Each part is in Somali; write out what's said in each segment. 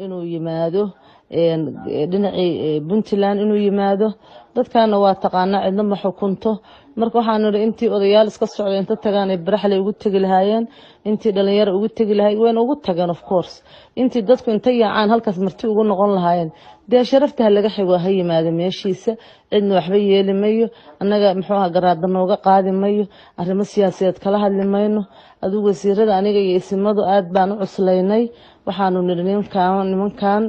inuu yimaado dhinacii Puntland inuu yimaado dadkana waa taqaana cidna ma xukunto marka waxaan niri intii odayaal iska socday inta tagaan ay baraxle ugu tagi lahaayeen intii dhalinyaro ugu tagi lahaay weyn ugu tagaan of course intii dadku inta yaacaan halkaas marti ugu noqon lahaayeen dee sharafta laga xigo ha yimaado meeshiisa cidna waxba yeeli mayo annaga muxuu ahaa garaada nooga qaadi mayo arrimo siyaasadeed kala hadli mayno adigu wasiirada aniga iyo isimadu aad baan u cuslaynay waxaanu niri nimankan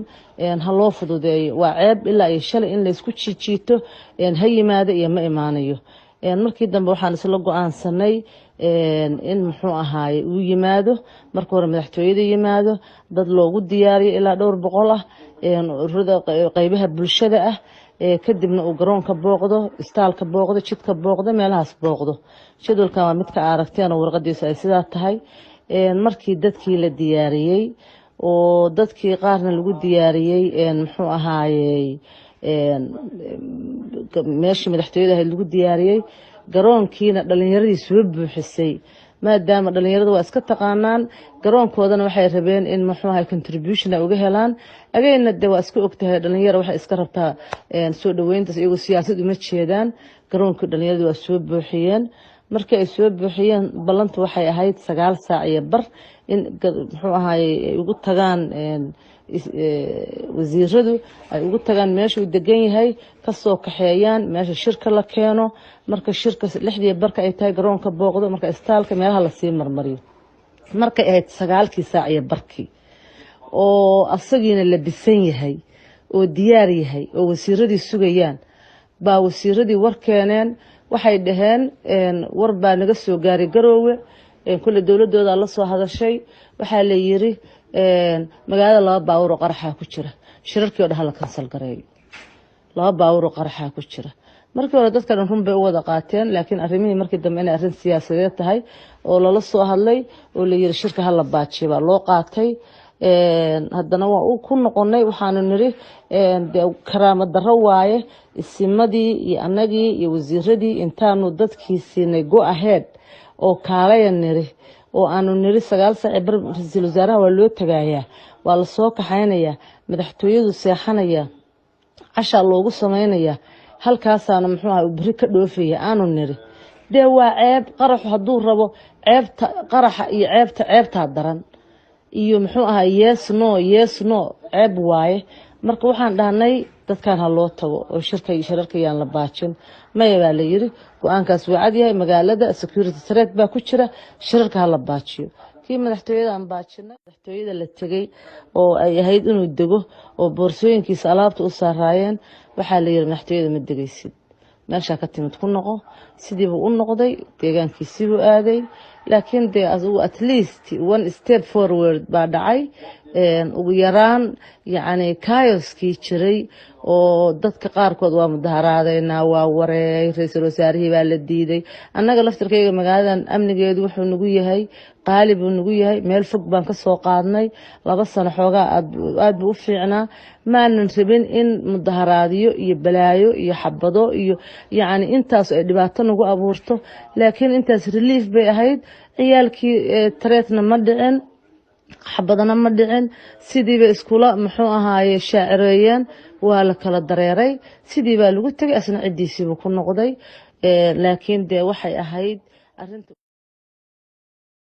ha loo fududeeyo waa ceeb ilaa ay shalay in la isku jiito ha yimaado iyo ma imaanayo markii dambe waxaan isla go'aansanay in muxuu ahaaye uu yimaado marka hore madaxtooyada yimaado dad loogu diyaariyo ilaa dhowr boqol ah ururada qaybaha bulshada ah kadibna uu garoonka booqdo istaalka booqdo jidka booqdo meelahaas booqdo jadwalkan waa midka aragteen oo warqadiisa ay sidaa tahay markii dadkii la diyaariyey oo dadkii qaarna lagu diyaariyey muxuu ahaaye meeshii madaxtooyada ahayd lagu diyaariyey garoonkiina dhalinyaradii soo buuxisay maadaama dhalinyaradu waa iska taqaanaan garoonkoodana waxay rabeen in muxuu ahay contribution ay uga helaan agayna de waa iska ogtahay dhalinyaro waxay iska rabtaa soo dhaweyntaas iyagoo siyaasad uma jeedaan garoonkii dhalinyaradu waa soo buuxiyeen markii ay soo buuxiyeen ballantu waxay ahayd 9 saac iyo bar in muxuu ahay ay ugu tagaan wasiiradu ay ugu tagaan meesha uu degan yahay ka soo kaxeeyaan meesha shirka la keeno marka shirka 6 barka ay tahay garoonka booqdo marka istaalka meelaha la sii marmariyo markay ahayd 9 saac iyo barkii oo asagiina la bisan yahay oo diyaar yahay oo wasiiradii sugayaan baa wasiiradii war keeneen waxay dhaheen war baa naga soo gaaray garoowe kulli dawladooda la soo hadashay waxa la yiri magaalada 2 baawur oo qaraxa ku jira shirarkii oo dhaxal kansal gareey 2 baawur oo qaraxa ku jira markii hore dadkan run bay u wada qaateen laakiin arrimihii markii dambe in arrin siyaasadeed tahay oo lala soo hadlay oo la yiri shirka hal la baajiyo baa loo qaatay haddana waa uu ku noqonay waxaanu niri karaama darro waaye isimadii iyo annagii iyo wasiiradii intaanu dadkii siinay go ahead oo kaalaya niri oo aanu niri 9 saac bar ra'iisul wasaaraha waa loo tagayaa waa la soo kaxaynaya madaxtooyadu seexanaya casha loogu sameynaya halkaasaana muxuu ahaa bari ka dhoofaya aanu niri de waa ceeb qarax haduu rabo ceebta qaraxa iyo ceebta daran iyo muxuu ahaa yes no ceeb waaye marka waxaan dhahnay dadkan ha loo tago oo shirarkayaan la baajin maya baa la yiri go'aankaas waa cad yahay magaalada security threat baa ku jira shirarka ha la baajiyo kii madaxtooyada aan baajinay madaxtooyada la tagay oo ay ahayd inuu dego oo boorsooyinkiisa alaabta u saaraayeen waxaa la yiri madaxtooyada ma degaysid meesha ka timid ku noqo sidii uu u noqday deegaankiisii uu aaday laakiin de at least one step forward baa dhacay ugu yaraan yani chaoskii jiray oo dadka qaarkood waa mudaharaadayna waa wareey ra'iisul wasaarihii baa la diiday annaga laftirkayga magaaladan amnigeedu wuxuu nagu yahay qaalib uu nagu yahay meel fog baan ka soo qaadnay 2 sano xoogaa aad buu u fiicnaa maanan rabin in mudaharaadiyo iyo balaayo iyo xabado iyo yani intaas ay dhibaato nagu abuurto laakiin intaas relief bay ahayd ciyaalkii tareetna ma dhicin xabadana ma dhicin sidii bay iskula muxuu ahaaye shaacireeyeen waa la kala dareeray sidii baa lagu tagay asna cidiisii ku noqday laakiin de waxay ahayd arrinta